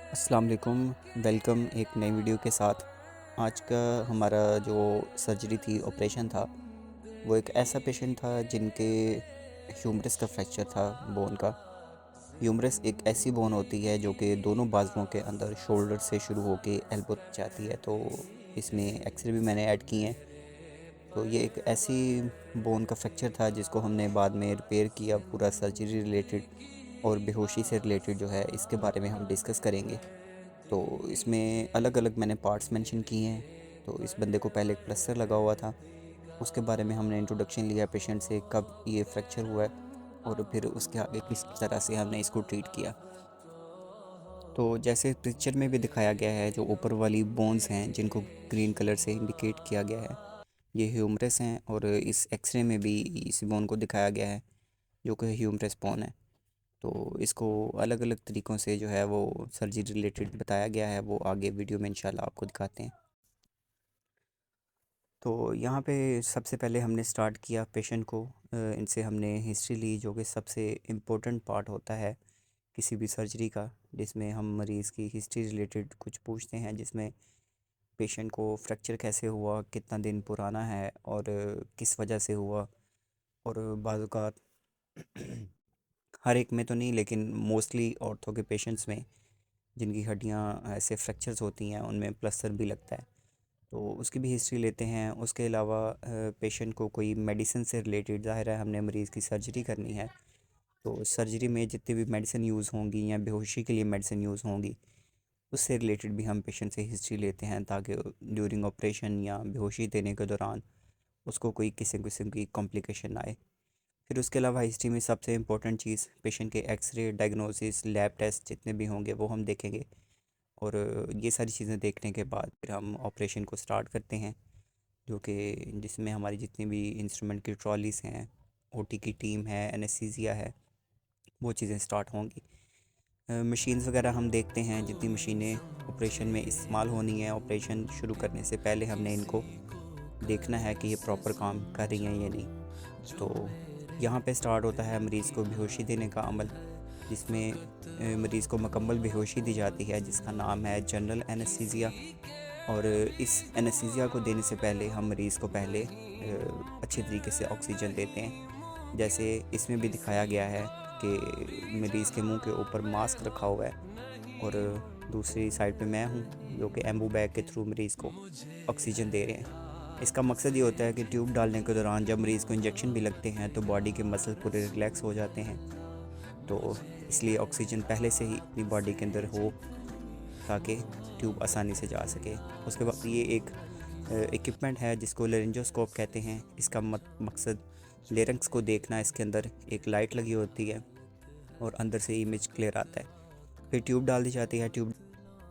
अस्सलाम वालेकुम। वेलकम एक नई वीडियो के साथ। आज का हमारा जो सर्जरी थी, ऑपरेशन था, वो एक ऐसा पेशेंट था जिनके ह्यूमरस का फ्रैक्चर था, बोन का। ह्यूमरस एक ऐसी बोन होती है जो कि दोनों बाजुओं के अंदर शोल्डर से शुरू होके एल्बो तक जाती है। तो इसमें एक्सरे भी मैंने ऐड किए हैं। तो ये एक ऐसी बोन का फ्रैक्चर था जिसको हमने बाद में रिपेयर किया, पूरा सर्जरी रिलेटेड और बेहोशी से रिलेटेड जो है इसके बारे में हम डिस्कस करेंगे। तो इसमें अलग अलग मैंने पार्ट्स मेंशन किए हैं। तो इस बंदे को पहले एक प्लस्तर लगा हुआ था, उसके बारे में हमने इंट्रोडक्शन लिया पेशेंट से, कब ये फ्रैक्चर हुआ है और फिर उसके आगे किस तरह से हमने इसको ट्रीट किया। तो जैसे पिक्चर में भी दिखाया गया है, जो ऊपर वाली बोन्स हैं जिनको ग्रीन कलर से इंडिकेट किया गया है, ये ह्यूमरस हैं। और इस एक्सरे में भी इस बोन को दिखाया गया है जो कि ह्यूमरस बोन है। तो इसको अलग अलग तरीक़ों से जो है वो सर्जरी रिलेटेड बताया गया है, वो आगे वीडियो में इंशाल्लाह आपको दिखाते हैं। तो यहाँ पे सबसे पहले हमने स्टार्ट किया पेशेंट को, इनसे हमने हिस्ट्री ली, जो कि सबसे इम्पोर्टेंट पार्ट होता है किसी भी सर्जरी का, जिसमें हम मरीज़ की हिस्ट्री रिलेटेड कुछ पूछते हैं, जिसमें पेशेंट को फ्रैक्चर कैसे हुआ, कितना दिन पुराना है और किस वजह से हुआ। और बाज़ औक़ात हर एक में तो नहीं, लेकिन मोस्टली औरतों के पेशेंट्स में जिनकी हड्डियाँ ऐसे फ्रैक्चर्स होती हैं उनमें प्लस्तर भी लगता है, तो उसकी भी हिस्ट्री लेते हैं। उसके अलावा पेशेंट को कोई मेडिसिन से रिलेटेड, ज़ाहिर है हमने मरीज़ की सर्जरी करनी है, तो सर्जरी में जितनी भी मेडिसिन यूज़ होंगी या बेहोशी के लिए मेडिसिन यूज़ होंगी, उससे रिलेटेड भी हम पेशेंट से हिस्ट्री लेते हैं, ताकि ड्यूरिंग ऑपरेशन या बेहोशी देने के दौरान उसको कोई किसी किस्म की कॉम्प्लिकेशन ना आए। फिर उसके अलावा हिस्ट्री में सबसे इम्पोर्टेंट चीज़ पेशेंट के एक्सरे, डायग्नोसिस, लैब टेस्ट जितने भी होंगे वो हम देखेंगे। और ये सारी चीज़ें देखने के बाद फिर हम ऑपरेशन को स्टार्ट करते हैं, जो कि जिसमें हमारी जितनी भी इंस्ट्रूमेंट की ट्रॉलीज़ हैं, ओटी की टीम है, एनेस्थीसिया है, वो चीज़ें स्टार्ट होंगी। मशीन्स वगैरह हम देखते हैं, जितनी मशीनें ऑपरेशन में इस्तेमाल होनी है, ऑपरेशन शुरू करने से पहले हमने इनको देखना है कि ये प्रॉपर काम कर रही हैं या नहीं। तो यहाँ पे स्टार्ट होता है मरीज़ को बेहोशी देने का अमल, जिसमें मरीज़ को मुकम्मल बेहोशी दी जाती है, जिसका नाम है जनरल एनेस्थीसिया। और इस एनेस्थीसिया को देने से पहले हम मरीज़ को पहले अच्छे तरीके से ऑक्सीजन देते हैं। जैसे इसमें भी दिखाया गया है कि मरीज़ के मुंह के ऊपर मास्क रखा हुआ है और दूसरी साइड पे मैं हूँ, जो कि एम्बू बैग के थ्रू मरीज़ को ऑक्सीजन दे रहे हैं। इसका मकसद ये होता है कि ट्यूब डालने के दौरान जब मरीज़ को इंजेक्शन भी लगते हैं तो बॉडी के मसल पूरे रिलैक्स हो जाते हैं, तो इसलिए ऑक्सीजन पहले से ही अपनी बॉडी के अंदर हो, ताकि ट्यूब आसानी से जा सके। उसके बाद ये एक इक्विपमेंट है जिसको लेरिंजोस्कोप कहते हैं। इसका मकसद लेरिंक्स को देखना। इसके अंदर एक लाइट लगी होती है और अंदर से इमेज क्लियर आता है। फिर ट्यूब डाल दी जाती है।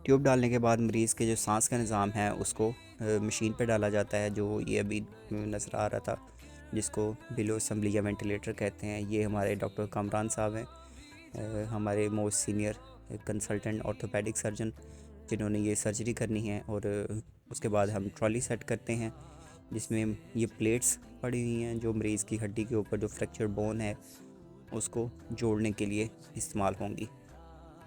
ट्यूब डालने के बाद मरीज़ के जो सांस का निज़ाम है उसको मशीन पे डाला जाता है, जो ये अभी नज़र आ रहा था, जिसको बिलो असम्बली या वेंटिलेटर कहते हैं। ये हमारे डॉक्टर कामरान साहब हैं, हमारे most senior consultant orthopaedic surgeon, जिन्होंने ये सर्जरी करनी है। और उसके बाद हम ट्रॉली सेट करते हैं, जिसमें ये प्लेट्स पड़ी हुई हैं जो मरीज़ की हड्डी के ऊपर जो फ्रैक्चर बोन है उसको जोड़ने के लिए इस्तेमाल होंगी।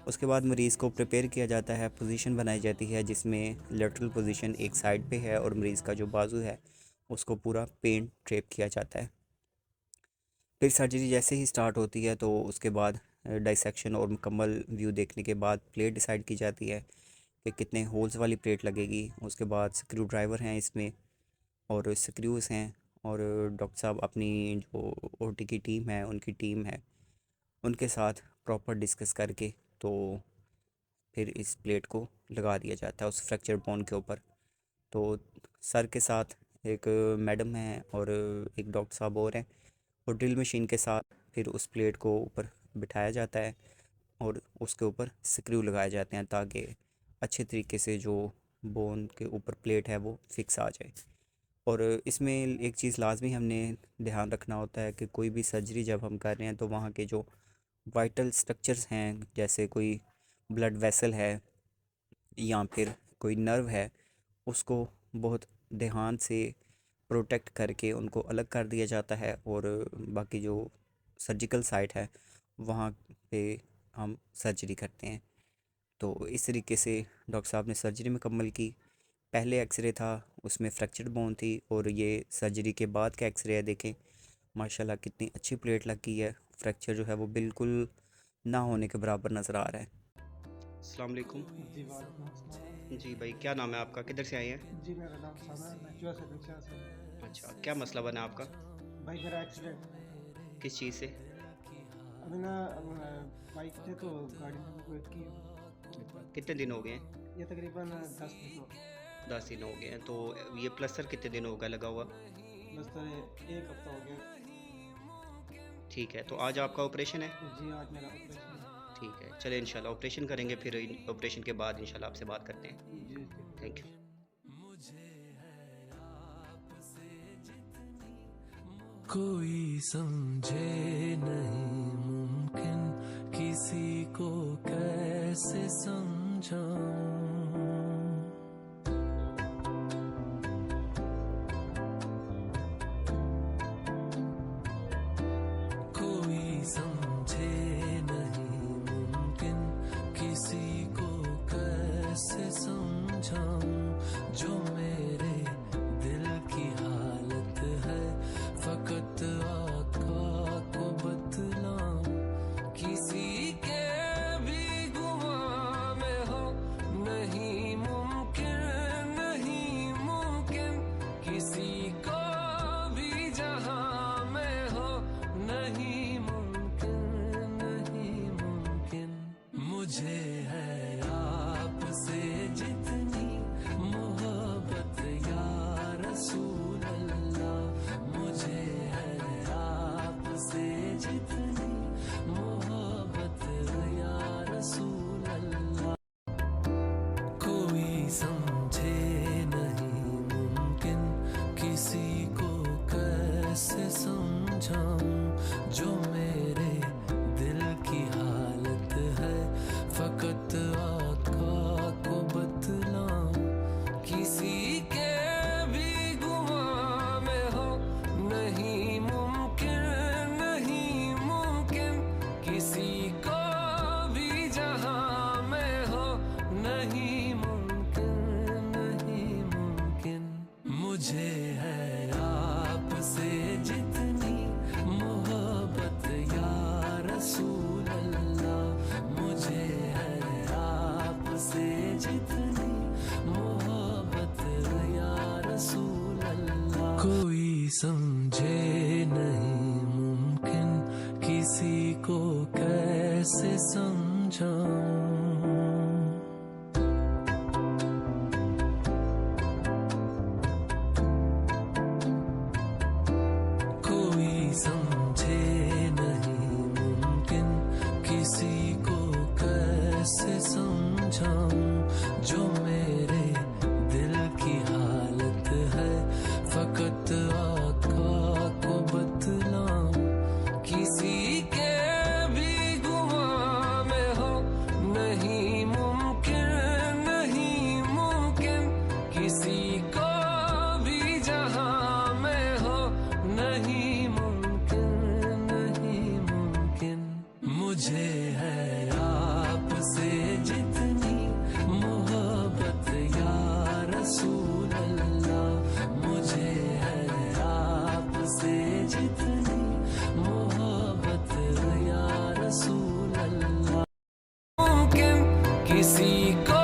उसके बाद मरीज़ को प्रिपेयर किया जाता है, पोजीशन बनाई जाती है, जिसमें लेटरल पोजीशन एक साइड पे है और मरीज़ का जो बाजू है उसको पूरा पेंट ड्रेप किया जाता है। फिर सर्जरी जैसे ही स्टार्ट होती है तो उसके बाद डाइसेक्शन और मुकम्मल व्यू देखने के बाद प्लेट डिसाइड की जाती है कि कितने होल्स वाली प्लेट लगेगी। उसके बाद स्क्रू ड्राइवर हैं इसमें और स्क्रूज़ हैं, और डॉक्टर साहब अपनी जो ओटी की टीम है, उनकी टीम है, उनके साथ प्रॉपर डिस्कस करके तो फिर इस प्लेट को लगा दिया जाता है उस फ्रैक्चर बोन के ऊपर। तो सर के साथ एक मैडम है और एक डॉक्टर साहब और हैं, और ड्रिल मशीन के साथ फिर उस प्लेट को ऊपर बिठाया जाता है और उसके ऊपर स्क्रू लगाए जाते हैं, ताकि अच्छे तरीके से जो बोन के ऊपर प्लेट है वो फिक्स आ जाए। और इसमें एक चीज़ लाजमी हमने ध्यान रखना होता है कि कोई भी सर्जरी जब हम कर रहे हैं तो वहाँ के जो वाइटल स्ट्रक्चर्स हैं, जैसे कोई ब्लड वेसल है या फिर कोई नर्व है, उसको बहुत ध्यान से प्रोटेक्ट करके उनको अलग कर दिया जाता है। और बाकी जो सर्जिकल साइट है वहाँ पे हम सर्जरी करते हैं। तो इस तरीके से डॉक्टर साहब ने सर्जरी मुकम्मल की। पहले एक्सरे था, उसमें फ्रैक्चर्ड बोन थी, और ये सर्जरी के बाद का एक्सरे है। देखें माशाल्लाह कितनी अच्छी प्लेट लग गई है। फ्रैक्चर जो है वो बिल्कुल ना होने के बराबर नज़र आ रहा है। अस्सलाम वालेकुम। जी वालेकुम अस्सलाम। जी भाई, क्या नाम है आपका, किधर से आए हैं? जी मेरा नाम सामा है, मैं चूहा से रिक्शा से हूँ। अच्छा, क्या मसला बना आपका? भाई मेरा एक्सीडेंट हुआ है। किस चीज़ से? अभी ना बाइक थे तो गाड़ी ने मेरे को हिट की। अच्छा, कितने दिन हो गए हैं? ये तकरीबन 10 दिन हो गए। 10 दिन हो गए हैं। तो ये प्लस्तर कितने दिन हो गया लगा हुआ? बस तो एक हफ्ता हो गया। ठीक है, तो आज आपका ऑपरेशन है? जी आज मेरा ऑपरेशन है। ठीक है, चले इंशाल्लाह ऑपरेशन करेंगे, फिर ऑपरेशन के बाद इंशाल्लाह आपसे बात करते हैं। जी थैंक यू। कोई समझे नहीं मुमकिन किसी को कैसे समझाऊं। कोई समझे नहीं मुमकिन किसी को कैसे समझाऊं। जो मेरे दिल की हालत है फकत आका को बतलाऊं। किसी के भी गुमा में हो नहीं मुमकिन, नहीं मुमकिन। किसी को भी जहां में हो नहीं मुमकिन, नहीं मुमकिन। मुझे है आपसे जितनी मोहब्बत या रसूल अल्लाह। मुझे है आपसे जितनी मोहब्बत या रसूल अल्लाह। कोई समझे नहीं मुमकिन किसी को कैसे समझाऊं। जो मेरे दिल की हालत है फकत आका को बतलाऊं। किसी के भी गुमा में हो नहीं मुमकिन, नहीं मुमकिन। किसी को भी जहां में हो नहीं मुमकिन, नहीं मुमकिन। मुझे है आपसे जितनी मोहब्बत या रसूल अल्लाह। मुझे है आपसे जितनी मोहब्बत या रसूल अल्लाह। कोई समझे नहीं मुमकिन किसी को कैसे समझाऊं। कोई समझे नहीं मुमकिन किसी को कैसे समझाऊं। जो मेरे दिल की हालत है फकत आका को बतलाऊं। किसी के भी गुमा में हो नहीं मुमकिन, नहीं मुमकिन। किसी को भी जहां में हो नहीं मुमकिन, नहीं मुमकिन। मुझे है आपसे जितनी मोहब्बत या रसूल अल्लाह। मुझे है आपसे जितनी मोहब्बत या रसूल अल्लाह। मुमकिन किसी को